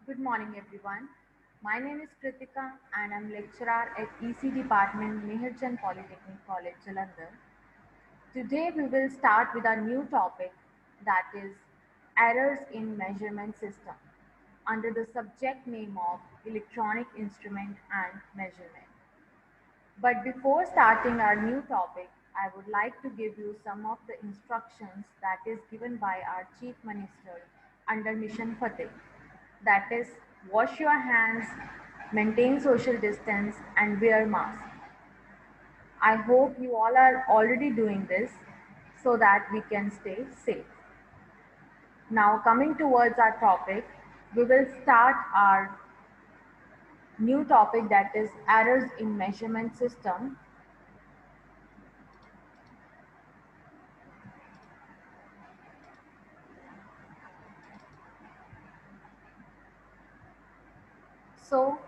Good morning, everyone. My name is Kritika, and I'm lecturer at EC Department, Meherchand Polytechnic College, Jalandhar. Today, we will start with our new topic, that is errors in measurement system, under the subject name of electronic instrument and measurement. But before starting our new topic, I would like to give you some of the instructions that is given by our Chief Minister under Mission Fateh. That is, wash your hands, maintain social distance, and wear mask. I hope you all are already doing this so that we can stay safe. Now, coming towards our topic, we will start our new topic, that is errors in measurement system. So,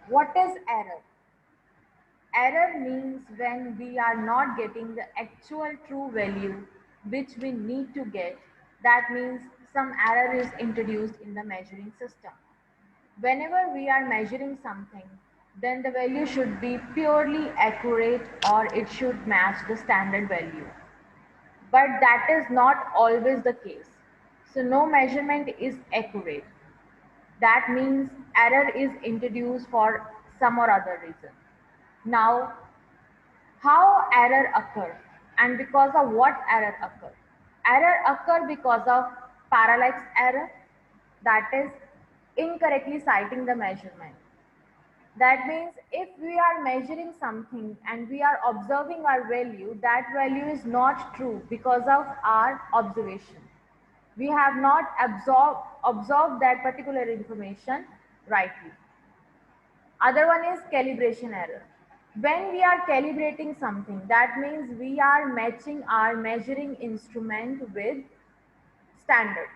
what is error? Error means when we are not getting the actual true value which we need to get. That means some error is introduced in the measuring system. Whenever we are measuring something, then the value should be purely accurate or it should match the standard value. But that is not always the case. So no measurement is accurate. That means error is introduced for some or other reason. Now, how error occur and because of what error occur? Error occur because of parallax error, that is incorrectly citing the measurement. That means if we are measuring something and we are observing our value, that value is not true because of our observation. We have not absorbed that particular information rightly. Other one is calibration error. When we are calibrating something, that means we are matching our measuring instrument with standard.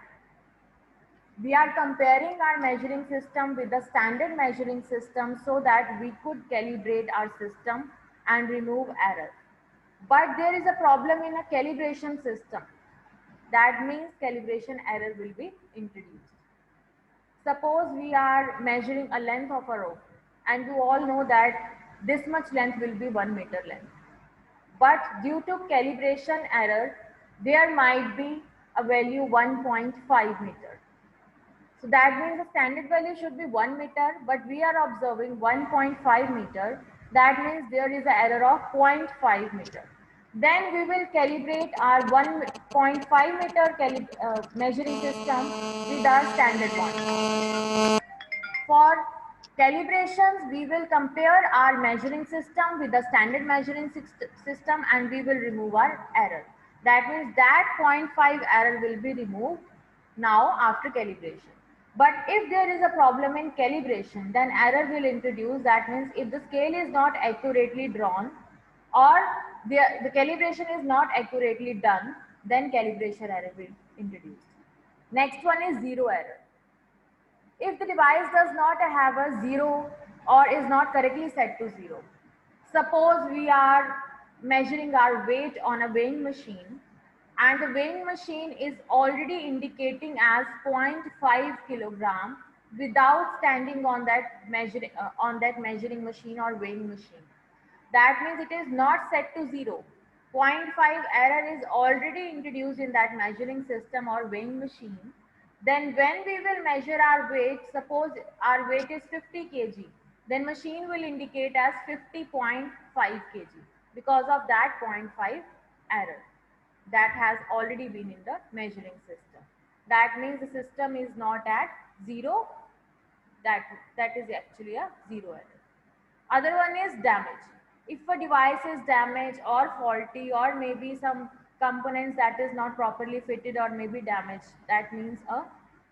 We are comparing our measuring system with the standard measuring system so that we could calibrate our system and remove error. But there is a problem in a calibration system. That means calibration error will be introduced. Suppose we are measuring a length of a rope and you all know that this much length will be 1 meter length. But due to calibration error, there might be a value 1.5 meter. So that means the standard value should be 1 meter, but we are observing 1.5 meter. That means there is an error of 0.5 meter. Then we will calibrate our 1.5 meter measuring system with our standard one. For calibrations, we will compare our measuring system with the standard measuring system and we will remove our error. That means that 0.5 error will be removed now after calibration. But if there is a problem in calibration, then error will introduce. That means if the scale is not accurately drawn or the calibration is not accurately done, then calibration error will introduce. Next one is zero error. If the device does not have a zero or is not correctly set to zero, suppose we are measuring our weight on a weighing machine and the weighing machine is already indicating as 0.5 kilogram without standing on that measuring machine or weighing machine. That means it is not set to zero. zero point 0.5 error is already introduced in that measuring system or weighing machine. Then when we will measure our weight, suppose our weight is 50 kg, then machine will indicate as 50.5 kg because of that 0.5 error that has already been in the measuring system. That means the system is not at zero, that is actually a zero error. Other one is damage. If a device is damaged or faulty or maybe some components that is not properly fitted or maybe damaged, that means a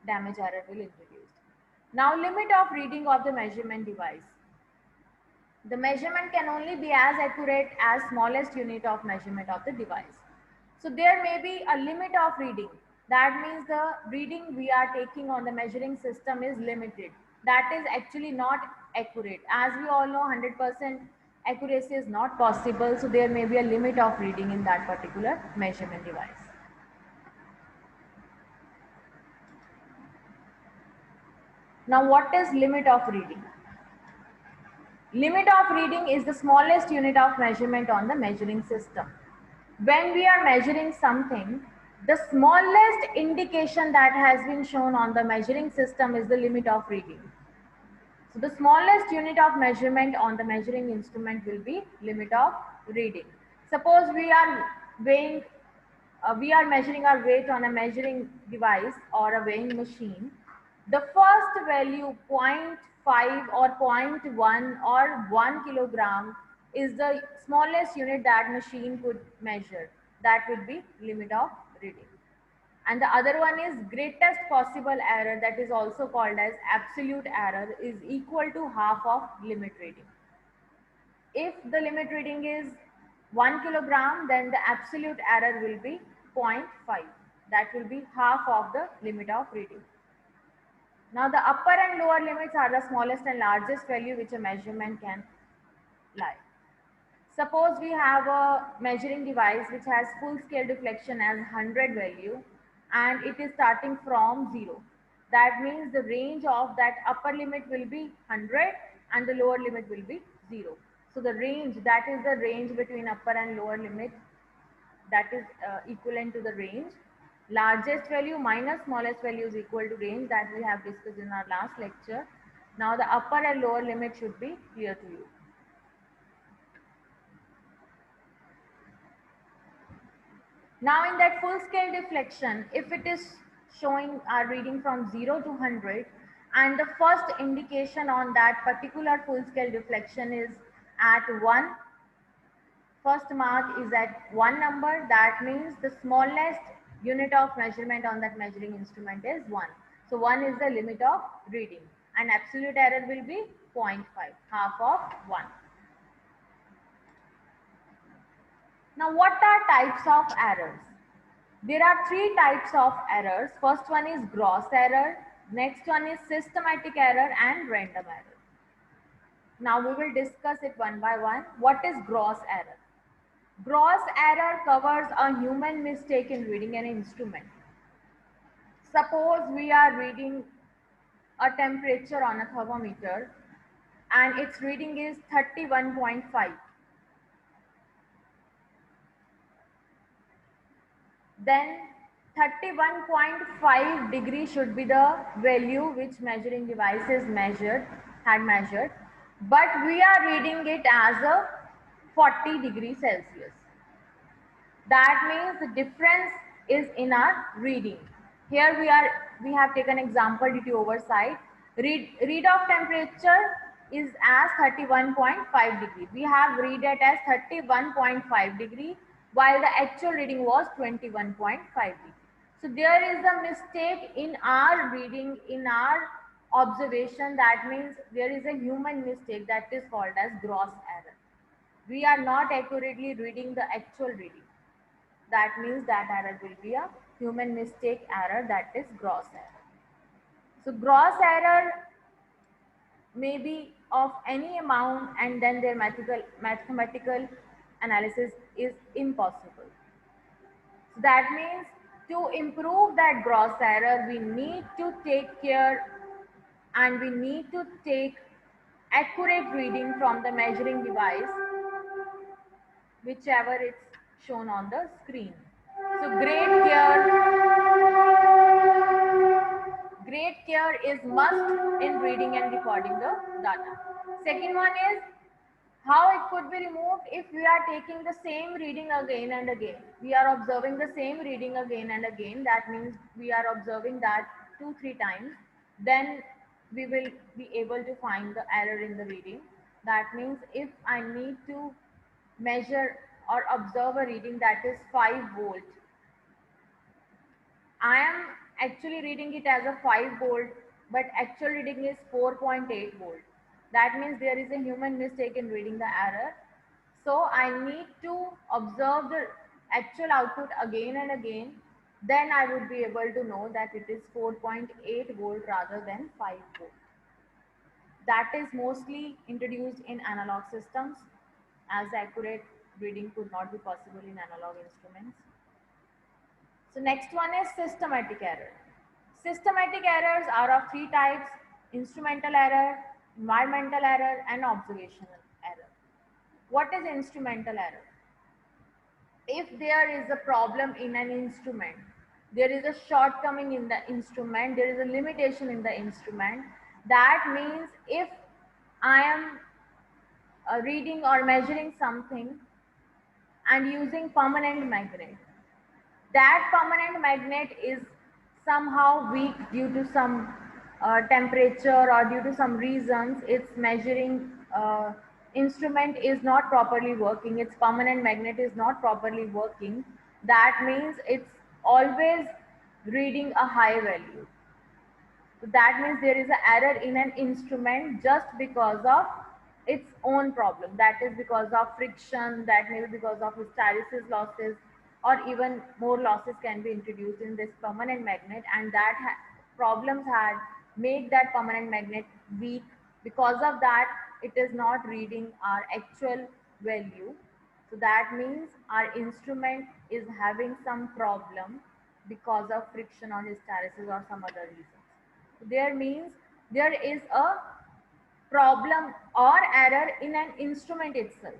damage error will introduce. Now limit of reading of the measurement device. The measurement can only be as accurate as smallest unit of measurement of the device. So there may be a limit of reading. That means the reading we are taking on the measuring system is limited. That is actually not accurate. As we all know, 100% accuracy is not possible. So there may be a limit of reading in that particular measurement device. Now what is limit of reading? Limit of reading is the smallest unit of measurement on the measuring system. When we are measuring something, the smallest indication that has been shown on the measuring system is the limit of reading. So the smallest unit of measurement on the measuring instrument will be limit of reading. Suppose we are measuring our weight on a measuring device or a weighing machine. The first value, zero point 0.5 or zero point 0.1 or 1 kilogram, is the smallest unit that machine could measure. That would be limit of reading. And the other one is greatest possible error, that is also called as absolute error, is equal to half of limit reading. If the limit reading is 1 kilogram, then the absolute error will be 0.5. That will be half of the limit of reading. Now the upper and lower limits are the smallest and largest value which a measurement can lie. Suppose we have a measuring device which has full scale deflection as 100 value and it is starting from 0. That means the range of that upper limit will be 100 and the lower limit will be 0. So the range, that is the range between upper and lower limit, that is equivalent to the range. Largest value minus smallest value is equal to range, that we have discussed in our last lecture. Now the upper and lower limit should be clear to you. Now in that full scale deflection, if it is showing our reading from 0 to 100 and the first indication on that particular full scale deflection is at 1, first mark is at 1 number, that means the smallest unit of measurement on that measuring instrument is 1. So 1 is the limit of reading and absolute error will be 0.5, half of 1. Now what are types of errors? There are three types of errors. First one is gross error, next one is systematic error and random error. Now we will discuss it one by one. What is gross error? Gross error covers a human mistake in reading an instrument. Suppose we are reading a temperature on a thermometer and its reading is 31.5. Then 31.5 degree should be the value which measuring device had measured, but we are reading it as a 40 degree Celsius. That means the difference is in our reading. Here we have taken example due to oversight. Read of temperature is as 31.5 degree. We have read it as 31.5 degree while the actual reading was 21.5 degree. So there is a mistake in our reading, in our observation. That means there is a human mistake that is called as gross error. We are not accurately reading the actual reading. That means that error will be a human mistake error, that is gross error. So gross error may be of any amount and then their mathematical analysis is impossible. So that means to improve that gross error, we need to take care and we need to take accurate reading from the measuring device, whichever it's shown on the screen. So great care is must in reading and recording the data. Second one is how it could be removed if we are taking the same reading again and again. We are observing the same reading again and again. That means we are observing that 2-3 times. Then we will be able to find the error in the reading. That means if I need to measure or observe a reading that is 5 volt, I am actually reading it as a 5 volt, but actual reading is 4.8 volt. That means there is a human mistake in reading the error. So I need to observe the actual output again and again. Then I would be able to know that it is 4.8 volt rather than 5 volt. That is mostly introduced in analog systems, as accurate reading could not be possible in analog instruments. So next one is systematic error. Systematic errors are of three types. instrumental error, environmental error, and observational error. What is instrumental error? If there is a problem in an instrument, there is a shortcoming in the instrument, there is a limitation in the instrument, that means if I am reading or measuring something and using permanent magnet, that permanent magnet is somehow weak due to some temperature or due to some reasons, its measuring instrument is not properly working, its permanent magnet is not properly working, that means it's always reading a high value. So that means there is an error in an instrument just because of its own problem. That is because of friction, that may be because of hysteresis losses, or even more losses can be introduced in this permanent magnet, and that problems had made that permanent magnet weak. Because of that, it is not reading our actual value. So that means our instrument is having some problem because of friction or hysteresis or some other reason. There means there is a problem or error in an instrument itself,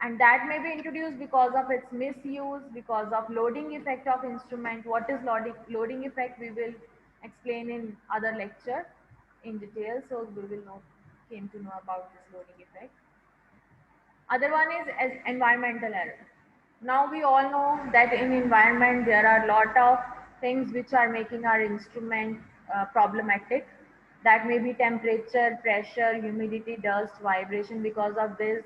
and that may be introduced because of its misuse, because of loading effect of instrument. What is loading effect, we will explain in other lecture in detail, so we will know came to know about this loading effect. Other one is as environmental error. Now we all know that in environment there are lot of things which are making our instrument problematic. That may be temperature, pressure, humidity, dust, vibration. Because of these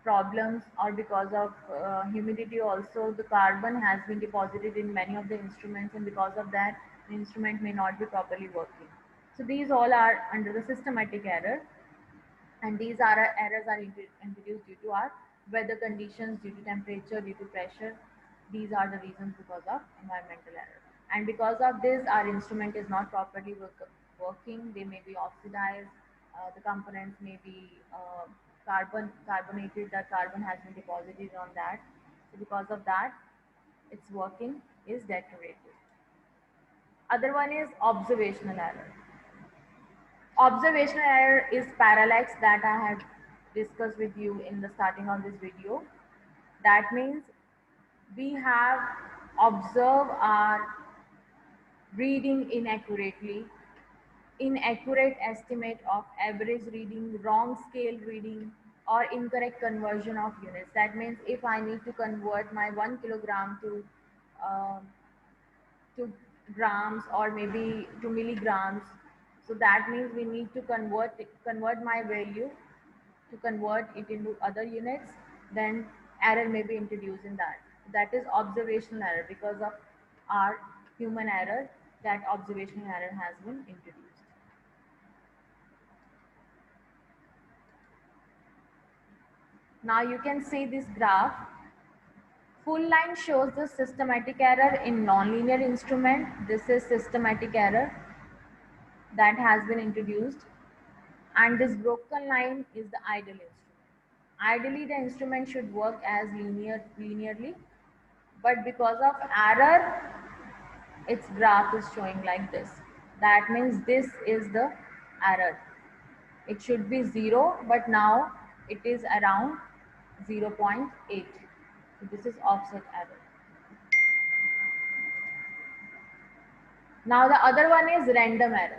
problems or because of humidity also, the carbon has been deposited in many of the instruments, and because of that the instrument may not be properly working. So these all are under the systematic error, and these are errors are introduced due to our weather conditions, due to temperature, due to pressure. These are the reasons because of environmental error, and because of this our instrument is not properly working. They may be oxidized, the components may be carbonated, that carbon has been deposited on that. So because of that, its working is deteriorated. Other one is observational error. Observational error is parallax that I had discussed with you in the starting of this video. That means we have observed our reading inaccurately, inaccurate estimate of average reading, wrong scale reading, or incorrect conversion of units. That means if I need to convert my 1 kilogram uh, to grams or maybe to milligrams, so that means we need to convert my value to convert it into other units, then error may be introduced in that. That is observational error. Because of our human error, that observational error has been introduced. Now you can see this graph. Full line shows the systematic error in nonlinear instrument. This is systematic error that has been introduced, and this broken line is the ideal instrument. Ideally the instrument should work as linearly, but because of error its graph is showing like this. That means this is the error. It should be 0, but now it is around 0.8. So this is offset error. Now the other one is random error.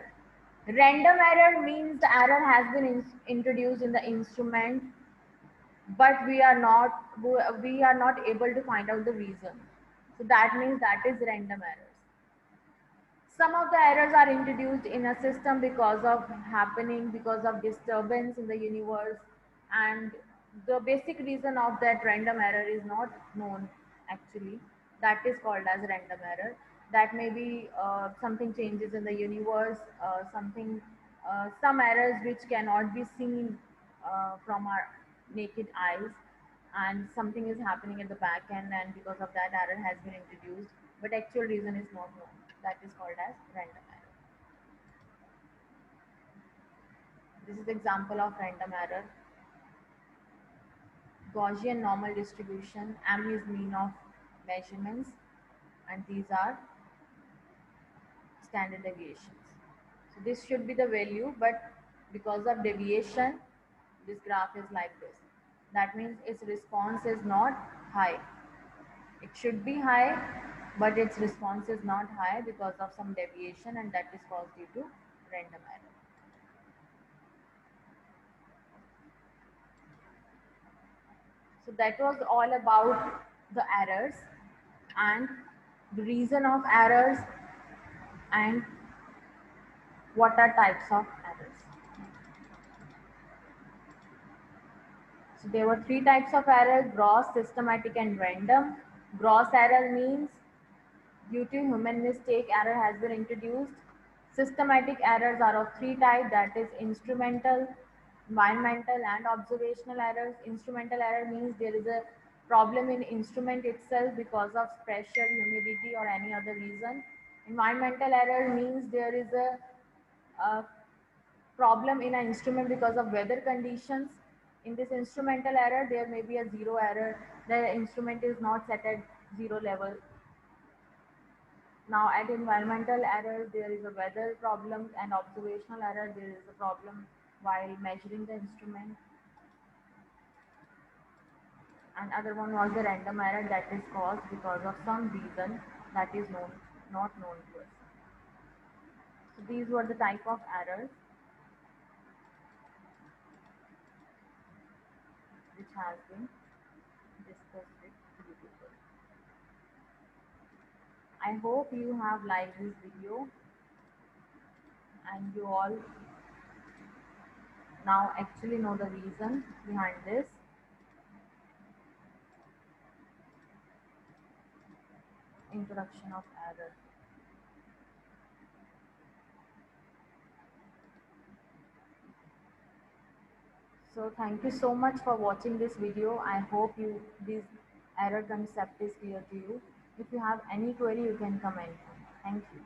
Random error means the error has been introduced in the instrument, but we are not able to find out the reason. So that means that is random errors. Some of the errors are introduced in a system because of happening, because of disturbance in the universe, and the basic reason of that random error is not known actually. That is called as random error. That may be something changes in the universe, some errors which cannot be seen from our naked eyes, and something is happening at the back end, and because of that error has been introduced, but actual reason is not known. That is called as random error. This is example of random error. Gaussian normal distribution, m is mean of measurements, and these are standard deviations. So this should be the value, but because of deviation, this graph is like this. That means its response is not high. It should be high, but its response is not high because of some deviation, and that is caused due to random error. So that was all about the errors and the reason of errors and what are types of errors. So there were three types of error: gross, systematic, and random. Gross error means due to human mistake, error has been introduced. Systematic errors are of three types, that is instrumental, environmental, and observational errors. Instrumental error means there is a problem in instrument itself because of pressure, humidity, or any other reason. Environmental error means there is a problem in an instrument because of weather conditions. In this instrumental error, there may be a zero error. The instrument is not set at zero level. Now at environmental error, there is a weather problem, and observational error, there is a problem while measuring the instrument. And other one was the random error that is caused because of some reason that is not known to us. So these were the type of errors which has been discussed with you people. I hope you have liked this video and you all now actually know the reason behind this. Introduction of error. So thank you so much for watching this video. I hope this error concept is clear to you. If you have any query, you can comment. Thank you.